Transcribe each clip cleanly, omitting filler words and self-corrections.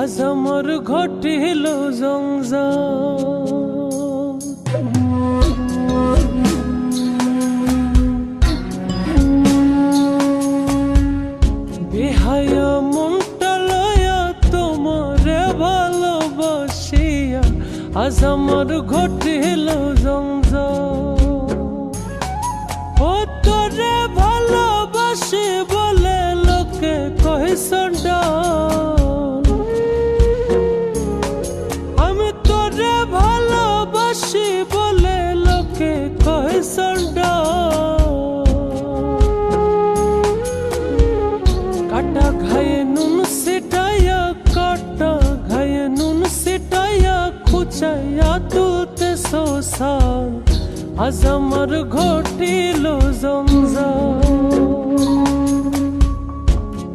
আজ আমার ঘটিল জঞ্জাল। বেহায়া মনটা লয়া তোমারে ভালোবাসিয়া আজ আমার ঘটিল জঞ্জাল। ও তোরে ভালোবাসি বলে লোকে কহে সন্ডাল, আমি তোরে ভালোবাসি বলে লোকে কহে সন্ডাল। কাটা ঘায়ে নুন সিটাইয়া, কাটা ঘায়ে নুন সিটাইয়া খুচাইয়া তুলতে সোসাল আজ আমার ঘটিল জঞ্জাল।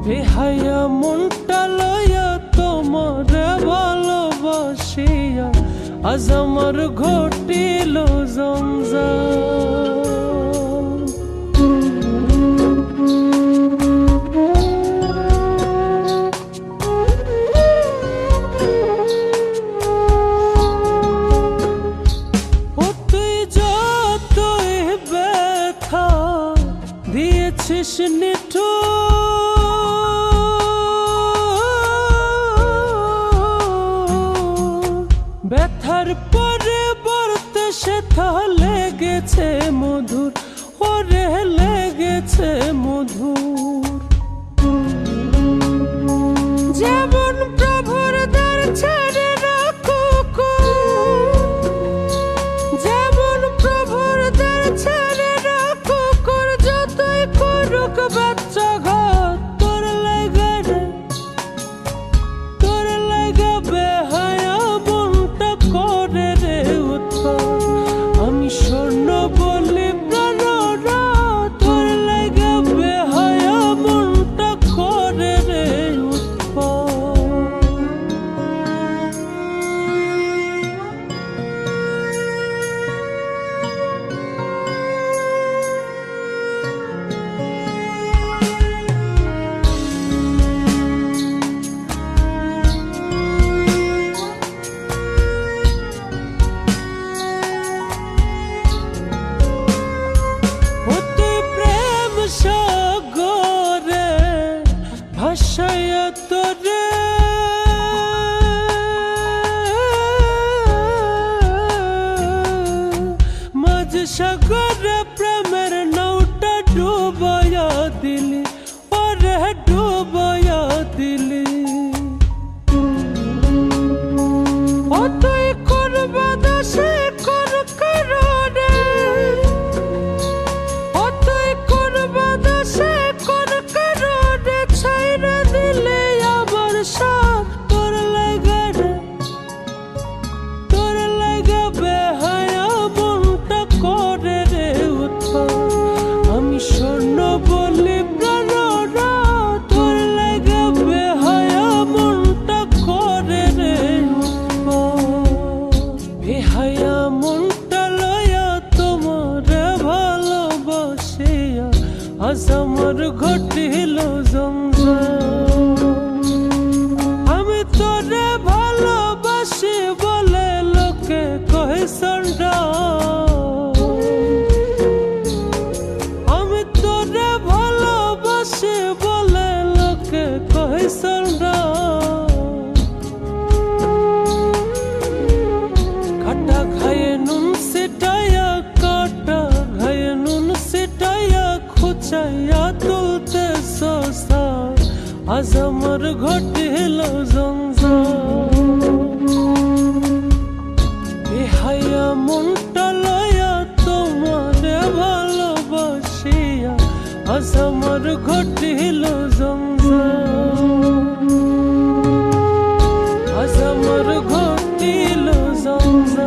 বেহায়া মনটা লয়া তোমারে ভালোবাসিয়া আজ আমার ঘটিল জঞ্জাল। দিয়েছিস নিঠুর, ব্যথার পরিবর্তে সেথা লেগেছে মধুর, ওরে লেগেছে মধুর। যেমন প্রভুর দ্বার ছেড়ে রাখো, যেমন প্রভুর দ্বার ছেড়ে রাখো, যতই করুক বাচ্চা ঘর তোর লাগে রে, তোর লাগে বেহায়া মনটা করে রে উৎপাত। আমি স্বর্ণ বলি প্রাণরা, তোর লাগে বেহায়া মনটা করে রে উৎপাত। ভাষায়া তোরে মাঝ সাগরে প্রেমের নৌটা ডুবায়া দিলি, ওরে ডুবায়া দিলি। ও তুই করবা দাসে কর কররে, ও তুই করবা দাসে কর কররে, ছাইরা দিলে আবার সব তোর লাগে রে, তোর লাগে বেহায়া মনটা করে রে উৎপাত। আমি স্বর্ণ বলি প্রাণরা, তোর লাগে বেহায়া মনটা করে রে উৎপাত। বেহায়া মনটা লয়া তোমারে ভালোবাসিয়া আজ আমার ঘটিল জঞ্জাল। আমি তোরে ভালোবাসি বলে লোকে কহে সন্ডাল, আমি তোরে ভালোবাসি বলে লোকে কহে সন্ডাল। কাটা ঘায়ে নুন সিটাইয়া, কাটা ঘায়ে নুন সিটাইয়া খুচাইয়া তুলতে সোসাল আজ আমার ঘটিল জঞ্জাল। বেহায়া মনটা লয়া তোমারে ভালোবাসিয়া আজ আমার ঘটিল জঞ্জাল, আজ আমার ঘটিল জঞ্জাল।